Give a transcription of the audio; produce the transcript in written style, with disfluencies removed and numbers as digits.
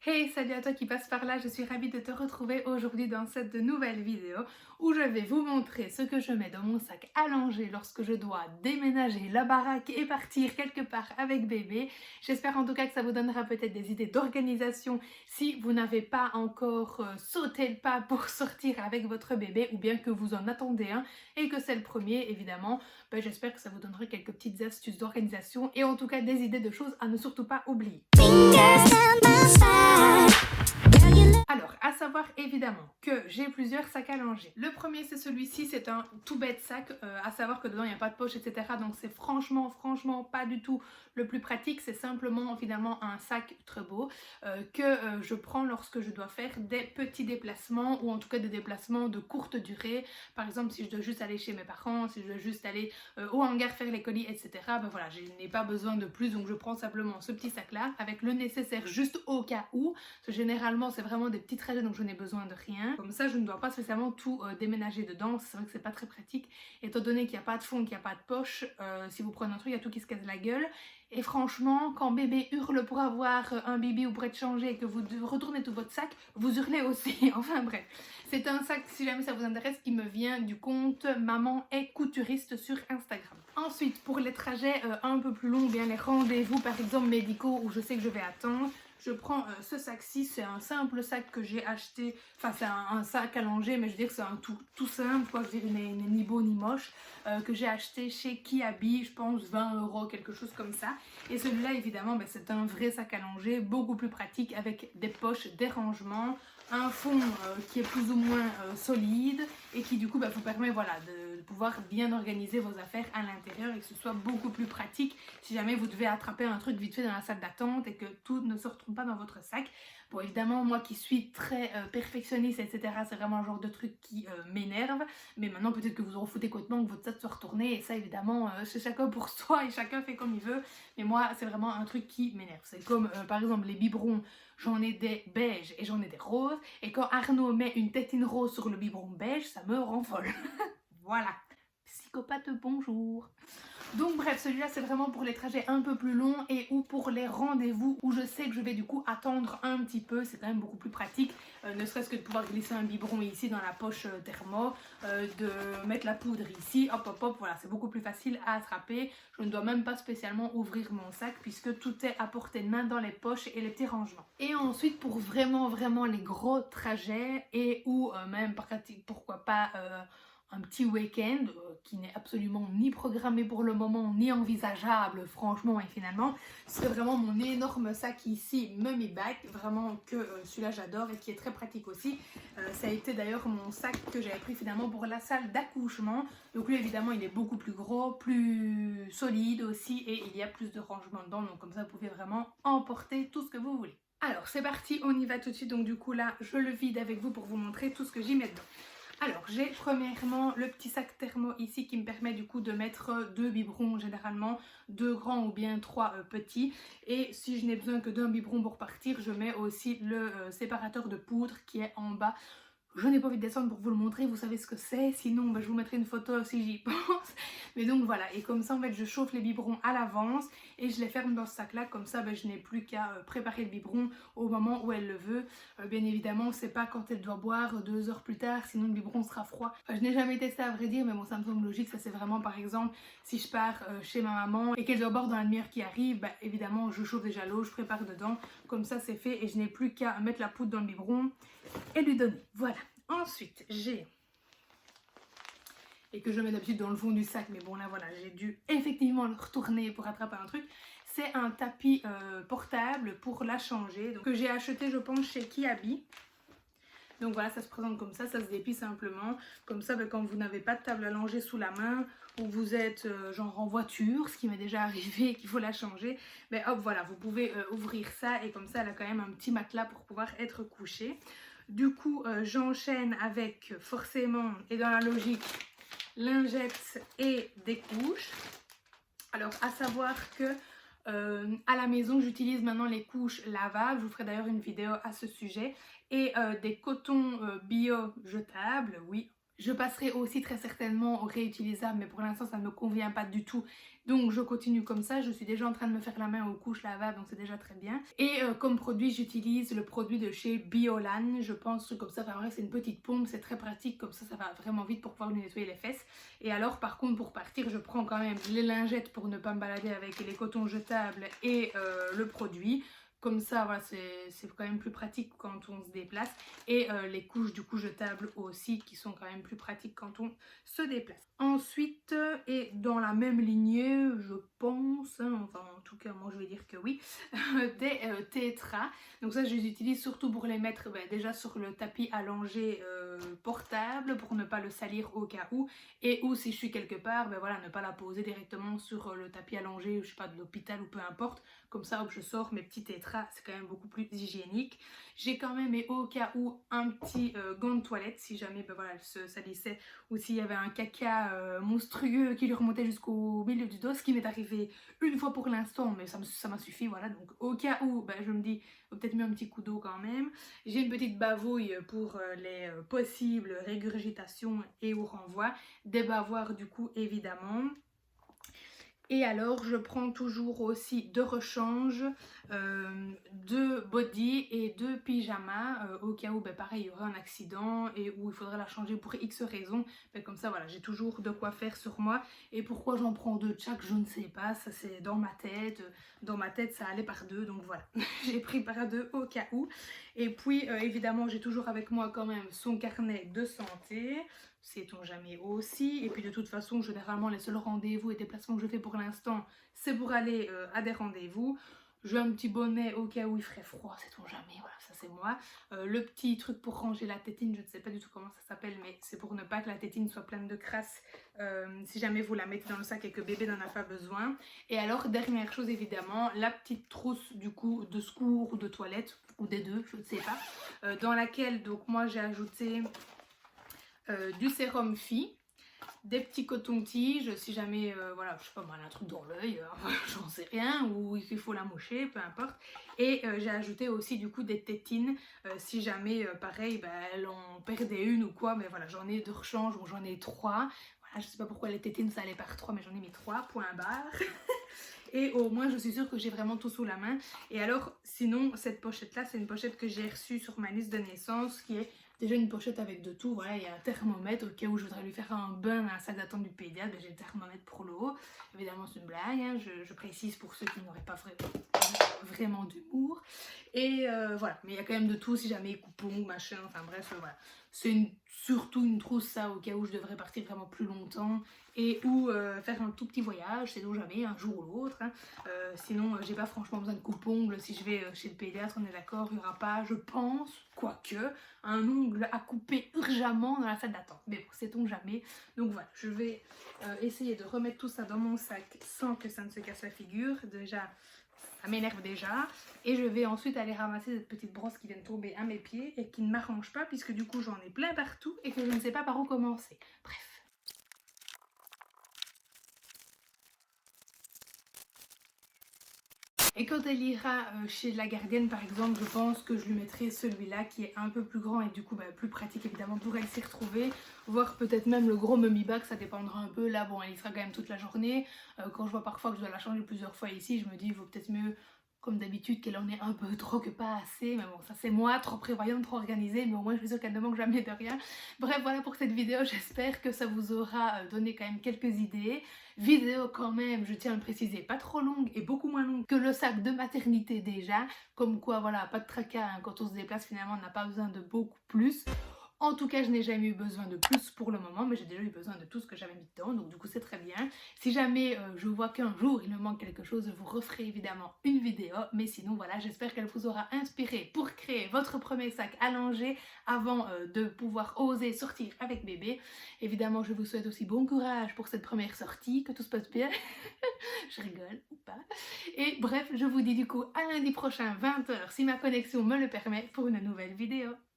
Hey, salut à toi qui passe par là, je suis ravie de te retrouver aujourd'hui dans cette nouvelle vidéo où je vais vous montrer ce que je mets dans mon sac à langer lorsque je dois déménager la baraque et partir quelque part avec bébé. J'espère en tout cas que ça vous donnera peut-être des idées d'organisation si vous n'avez pas encore sauté le pas pour sortir avec votre bébé ou bien que vous en attendez un et que c'est le premier évidemment. J'espère que ça vous donnera quelques petites astuces d'organisation et en tout cas des idées de choses à ne surtout pas oublier. Alors, à savoir évidemment que j'ai plusieurs sacs à langer. Le premier c'est celui-ci, c'est un tout bête sac, à savoir que dedans il n'y a pas de poche, etc. Donc c'est franchement pas du tout le plus pratique, c'est simplement finalement un sac très beau que je prends lorsque je dois faire des petits déplacements ou en tout cas des déplacements de courte durée. Par exemple si je dois juste aller chez mes parents, si je dois juste aller au hangar faire les colis, etc. Voilà, je n'ai pas besoin de plus, donc je prends simplement ce petit sac là avec le nécessaire juste au cas où. Parce que généralement c'est vraiment des petits trajets donc je n'ai besoin de rien. Comme ça je ne dois pas spécialement tout déménager dedans. C'est vrai que c'est pas très pratique étant donné qu'il n'y a pas de fond, qu'il n'y a pas de poche. Si vous prenez un truc il y a tout qui se casse la gueule. Et franchement quand bébé hurle pour avoir un bibi ou pour être changé et que vous retournez tout votre sac, vous hurlez aussi. Enfin bref, c'est un sac si jamais ça vous intéresse qui me vient du compte Maman est couturiste sur Instagram. Ensuite pour les trajets un peu plus longs, bien les rendez-vous par exemple médicaux où je sais que je vais attendre, je prends ce sac-ci, c'est un simple sac que j'ai acheté, enfin c'est un sac à langer mais je veux dire que c'est un tout simple, quoi, je veux dire il n'est ni beau ni moche, que j'ai acheté chez Kiabi, je pense 20 €, quelque chose comme ça. Et celui-là évidemment c'est un vrai sac à langer, beaucoup plus pratique avec des poches, des rangements, un fond qui est plus ou moins solide et qui du coup vous permet voilà, de pouvoir bien organiser vos affaires à l'intérieur et que ce soit beaucoup plus pratique si jamais vous devez attraper un truc vite fait dans la salle d'attente et que tout ne se retrouve pas dans votre sac. Bon évidemment moi qui suis très perfectionniste etc, c'est vraiment le genre de truc qui m'énerve, mais maintenant peut-être que vous en foutez complètement que votre sac soit retourné et ça évidemment c'est chacun pour soi et chacun fait comme il veut, mais moi c'est vraiment un truc qui m'énerve. C'est comme par exemple les biberons, j'en ai des beiges et j'en ai des roses et quand Arnaud met une tétine rose sur le biberon beige ça me rend folle. Voilà, psychopathe bonjour. Donc bref, celui-là c'est vraiment pour les trajets un peu plus longs et ou pour les rendez-vous où je sais que je vais du coup attendre un petit peu. C'est quand même beaucoup plus pratique, ne serait-ce que de pouvoir glisser un biberon ici dans la poche thermo, de mettre la poudre ici, hop hop hop, voilà, c'est beaucoup plus facile à attraper. Je ne dois même pas spécialement ouvrir mon sac puisque tout est à portée de main dans les poches et les petits rangements. Et ensuite pour vraiment les gros trajets et ou même pratique, pourquoi pas un petit week-end qui n'est absolument ni programmé pour le moment ni envisageable franchement, et finalement c'est vraiment mon énorme sac ici Mummy Bag, vraiment que celui-là j'adore et qui est très pratique aussi. Ça a été d'ailleurs mon sac que j'avais pris finalement pour la salle d'accouchement, donc lui évidemment il est beaucoup plus gros, plus solide aussi et il y a plus de rangement dedans, donc comme ça vous pouvez vraiment emporter tout ce que vous voulez. Alors c'est parti, on y va tout de suite. Donc du coup là je le vide avec vous pour vous montrer tout ce que j'y mets dedans. Alors j'ai premièrement le petit sac thermo ici qui me permet du coup de mettre 2 biberons généralement, 2 grands ou bien 3 petits, et si je n'ai besoin que d'un biberon pour partir, je mets aussi le séparateur de poudre qui est en bas. Je n'ai pas envie de descendre pour vous le montrer, vous savez ce que c'est, sinon je vous mettrai une photo si j'y pense. Mais donc voilà, et comme ça en fait je chauffe les biberons à l'avance et je les ferme dans ce sac là, comme ça je n'ai plus qu'à préparer le biberon au moment où elle le veut. Bien évidemment c'est pas quand elle doit boire 2 heures plus tard, sinon le biberon sera froid. Je n'ai jamais testé à vrai dire, mais bon ça me semble logique. Ça c'est vraiment par exemple si je pars chez ma maman et qu'elle doit boire dans la demi-heure qui arrive, évidemment je chauffe déjà l'eau, je prépare dedans, comme ça c'est fait et je n'ai plus qu'à mettre la poudre dans le biberon et lui donner. Voilà. Ensuite j'ai, et que je mets d'habitude dans le fond du sac, mais bon là voilà j'ai dû effectivement le retourner pour attraper un truc, c'est un tapis portable pour la changer, donc, que j'ai acheté je pense chez Kiabi. Donc voilà, ça se présente comme ça se déplie simplement. Comme ça, quand vous n'avez pas de table à langer sous la main ou vous êtes genre en voiture, ce qui m'est déjà arrivé et qu'il faut la changer, hop voilà, vous pouvez ouvrir ça et comme ça elle a quand même un petit matelas pour pouvoir être couchée. Du coup, j'enchaîne avec forcément, et dans la logique, lingettes et des couches. Alors à savoir que à la maison j'utilise maintenant les couches lavables, je vous ferai d'ailleurs une vidéo à ce sujet, et des cotons bio jetables, oui Je passerai aussi très certainement au réutilisable, mais pour l'instant ça ne me convient pas du tout. Donc je continue comme ça, je suis déjà en train de me faire la main aux couches lavables, donc c'est déjà très bien. Et comme produit, j'utilise le produit de chez Biolan, je pense que comme ça, enfin, vrai, c'est une petite pompe, c'est très pratique, comme ça va vraiment vite pour pouvoir lui nettoyer les fesses. Et alors par contre pour partir, je prends quand même les lingettes pour ne pas me balader avec les cotons jetables et le produit. Comme ça, voilà, c'est quand même plus pratique quand on se déplace. Et les couches du coup jetables aussi qui sont quand même plus pratiques quand on se déplace. Ensuite, et dans la même lignée, je pense, hein, enfin en tout cas moi je vais dire que oui, des tétras. Donc ça je les utilise surtout pour les mettre déjà sur le tapis allongé portable pour ne pas le salir au cas où. Et ou si je suis quelque part, voilà, ne pas la poser directement sur le tapis allongé, je sais pas, de l'hôpital ou peu importe. Comme ça, hop, je sors mes petits tétras, c'est quand même beaucoup plus hygiénique. J'ai quand même, et au cas où, un petit gant de toilette, si jamais voilà, elle se salissait ou s'il y avait un caca monstrueux qui lui remontait jusqu'au milieu du dos, ce qui m'est arrivé une fois pour l'instant, mais ça m'a suffi, voilà. Donc au cas où, je me dis, faut peut-être mettre un petit coup d'eau quand même. J'ai une petite bavouille pour les possibles régurgitations et au renvoi. Des bavoirs du coup, évidemment. Et alors je prends toujours aussi de rechange, de body et de pyjama au cas où pareil il y aurait un accident et où il faudrait la changer pour X raisons. Comme ça voilà, j'ai toujours de quoi faire sur moi. Et pourquoi j'en prends deux de chaque, je ne sais pas, ça c'est dans ma tête. Dans ma tête ça allait par deux, donc voilà, j'ai pris par deux au cas où. Et puis évidemment j'ai toujours avec moi quand même son carnet de santé, sait-on jamais aussi. Et puis de toute façon, généralement, les seuls rendez-vous et déplacements que je fais pour l'instant, c'est pour aller à des rendez-vous. J'ai un petit bonnet au cas où il ferait froid, sait-on jamais, voilà, ça c'est moi. Le petit truc pour ranger la tétine, je ne sais pas du tout comment ça s'appelle, mais c'est pour ne pas que la tétine soit pleine de crasse si jamais vous la mettez dans le sac et que bébé n'en a pas besoin. Et alors, dernière chose évidemment, la petite trousse du coup de secours ou de toilette, ou des deux, je ne sais pas, dans laquelle donc moi j'ai ajouté du sérum Phi, des petits cotons-tiges, si jamais, voilà, je sais pas moi, un truc dans l'œil, j'en sais rien, ou il faut la moucher, peu importe. Et j'ai ajouté aussi du coup des tétines, si jamais, pareil, elle en perdait une ou quoi, mais voilà, j'en ai de rechange, bon, j'en ai 3. Voilà, je sais pas pourquoi les tétines ça allait par 3, mais j'en ai mis 3, point barre. Et au moins je suis sûre que j'ai vraiment tout sous la main. Et alors sinon cette pochette là c'est une pochette que j'ai reçue sur ma liste de naissance, qui est déjà une pochette avec de tout. Voilà, il y a un thermomètre au cas où je voudrais lui faire un bain à la salle d'attente du pédiatre, j'ai le thermomètre pour l'eau. Évidemment c'est une blague, hein, je précise pour ceux qui n'auraient pas vraiment d'humour. Et voilà, mais il y a quand même de tout si jamais coupons, machin, enfin bref, voilà. C'est surtout une trousse ça au cas où je devrais partir vraiment plus longtemps et ou faire un tout petit voyage, c'est donc jamais, un jour ou l'autre. Hein. Sinon, j'ai pas franchement besoin de coupe-ongles. Si je vais chez le pédiatre, on est d'accord, il n'y aura pas, je pense, quoique, un ongle à couper urgemment dans la salle d'attente. Mais bon, sait-on jamais. Donc voilà, je vais essayer de remettre tout ça dans mon sac sans que ça ne se casse la figure. Déjà, ça m'énerve déjà. Et je vais ensuite aller ramasser cette petite brosse qui vient de tomber à mes pieds et qui ne m'arrange pas puisque du coup j'en ai plein partout et que je ne sais pas par où commencer. Bref. Et quand elle ira chez la gardienne par exemple, je pense que je lui mettrai celui-là qui est un peu plus grand et du coup plus pratique évidemment pour elle s'y retrouver. Voire peut-être même le gros mummy bag, ça dépendra un peu. Là bon, elle y sera quand même toute la journée. Quand je vois parfois que je dois la changer plusieurs fois ici, je me dis il vaut peut-être mieux comme d'habitude qu'elle en ait un peu trop que pas assez. Mais bon, ça c'est moi, trop prévoyante, trop organisée, mais au moins je suis sûre qu'elle ne manque jamais de rien. Bref, voilà pour cette vidéo, j'espère que ça vous aura donné quand même quelques idées. Vidéo quand même, je tiens à le préciser, pas trop longue et beaucoup moins longue que le sac de maternité déjà. Comme quoi, voilà, pas de tracas, hein, quand on se déplace finalement on n'a pas besoin de beaucoup plus. En tout cas, je n'ai jamais eu besoin de plus pour le moment, mais j'ai déjà eu besoin de tout ce que j'avais mis dedans, donc du coup c'est très bien. Si jamais je vois qu'un jour il me manque quelque chose, je vous referai évidemment une vidéo, mais sinon voilà, j'espère qu'elle vous aura inspiré pour créer votre premier sac allongé avant de pouvoir oser sortir avec bébé. Évidemment, je vous souhaite aussi bon courage pour cette première sortie, que tout se passe bien. Je rigole ou pas. Et bref, je vous dis du coup à lundi prochain 20 h si ma connexion me le permet pour une nouvelle vidéo.